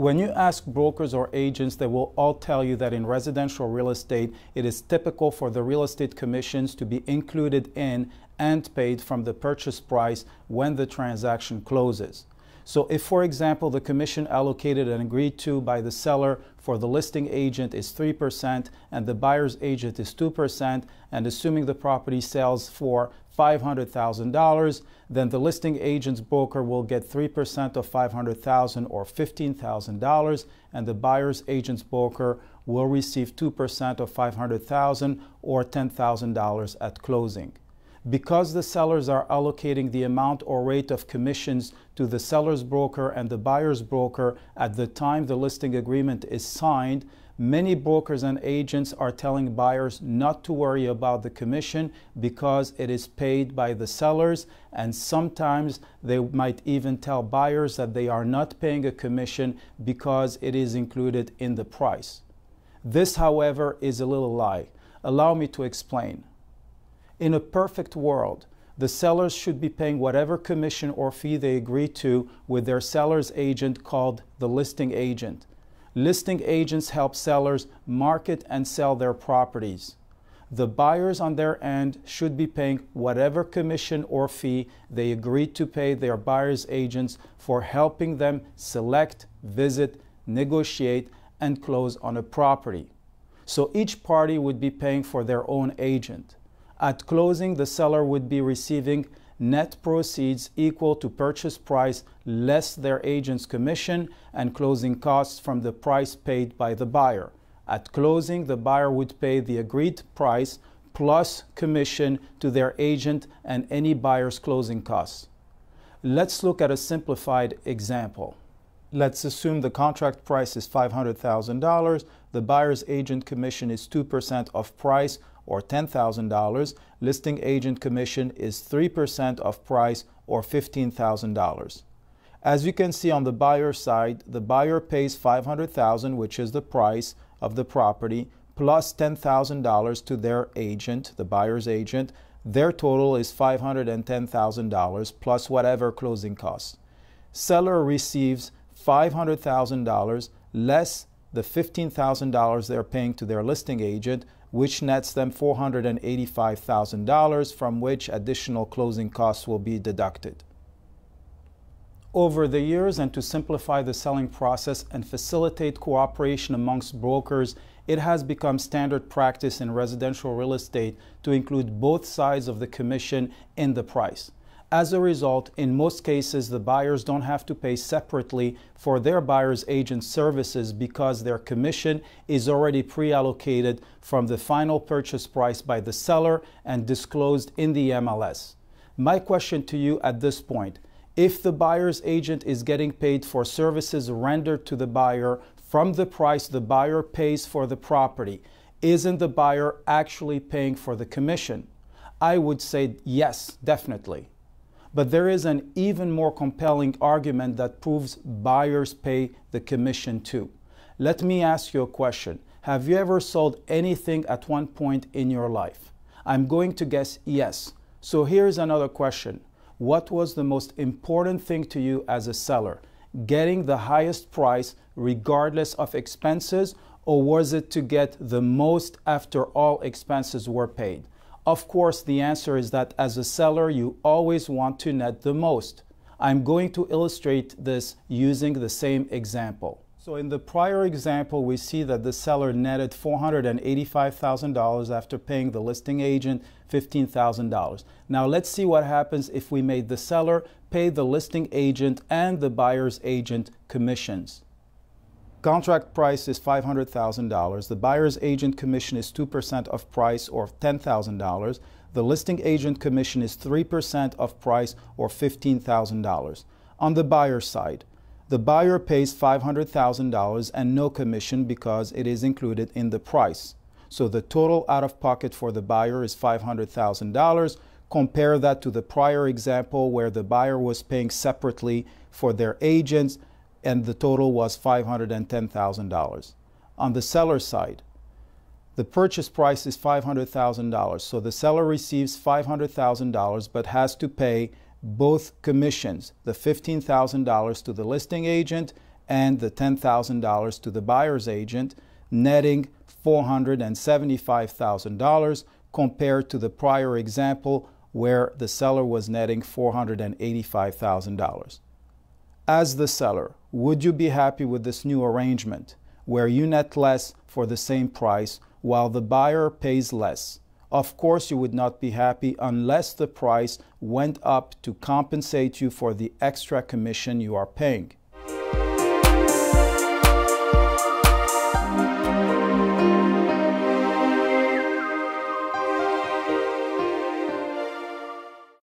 When you ask brokers or agents, they will all tell you that in residential real estate, it is typical for the real estate commissions to be included in and paid from the purchase price when the transaction closes. So if, for example, the commission allocated and agreed to by the seller for the listing agent is 3% and the buyer's agent is 2%, and assuming the property sells for $500,000, then the listing agent's broker will get 3% of $500,000 or $15,000, and the buyer's agent's broker will receive 2% of $500,000 or $10,000 at closing. Because the sellers are allocating the amount or rate of commissions to the seller's broker and the buyer's broker at the time the listing agreement is signed, many brokers and agents are telling buyers not to worry about the commission because it is paid by the sellers, and sometimes they might even tell buyers that they are not paying a commission because it is included in the price. This, however, is a little lie. Allow me to explain. In a perfect world, the sellers should be paying whatever commission or fee they agree to with their seller's agent called the listing agent. Listing agents help sellers market and sell their properties. The buyers on their end should be paying whatever commission or fee they agreed to pay their buyer's agents for helping them select, visit, negotiate, and close on a property. So each party would be paying for their own agent. At closing, the seller would be receiving net proceeds equal to purchase price less their agent's commission and closing costs from the price paid by the buyer. At closing, the buyer would pay the agreed price plus commission to their agent and any buyer's closing costs. Let's look at a simplified example. Let's assume the contract price is $500,000, the buyer's agent commission is 2% of price, or $10,000, listing agent commission is 3% of price, or $15,000. As you can see on the buyer side, the buyer pays $500,000, which is the price of the property, plus $10,000 to their agent, the buyer's agent. Their total is $510,000 plus whatever closing costs. Seller receives $500,000 less the $15,000 they're paying to their listing agent, which nets them $485,000, from which additional closing costs will be deducted. Over the years, and to simplify the selling process and facilitate cooperation amongst brokers, it has become standard practice in residential real estate to include both sides of the commission in the price. As a result, in most cases, the buyers don't have to pay separately for their buyer's agent services because their commission is already pre-allocated from the final purchase price by the seller and disclosed in the MLS. My question to you at this point, if the buyer's agent is getting paid for services rendered to the buyer from the price the buyer pays for the property, isn't the buyer actually paying for the commission? I would say yes, definitely. But there is an even more compelling argument that proves buyers pay the commission too. Let me ask you a question. Have you ever sold anything at one point in your life? I'm going to guess yes. So here's another question. What was the most important thing to you as a seller? Getting the highest price regardless of expenses, or was it to get the most after all expenses were paid? Of course, the answer is that as a seller, you always want to net the most. I'm going to illustrate this using the same example. So in the prior example, we see that the seller netted $485,000 after paying the listing agent $15,000. Now let's see what happens if we made the seller pay the listing agent and the buyer's agent commissions. Contract price is $500,000. The buyer's agent commission is 2% of price, or $10,000. The listing agent commission is 3% of price, or $15,000. On the buyer's side, the buyer pays $500,000 and no commission because it is included in the price. So the total out of pocket for the buyer is $500,000. Compare that to the prior example where the buyer was paying separately for their agents, and the total was $510,000. On the seller side, the purchase price is $500,000. So the seller receives $500,000 but has to pay both commissions, the $15,000 to the listing agent and the $10,000 to the buyer's agent, netting $475,000 compared to the prior example where the seller was netting $485,000. As the seller, would you be happy with this new arrangement where you net less for the same price while the buyer pays less? Of course you would not be happy unless the price went up to compensate you for the extra commission you are paying.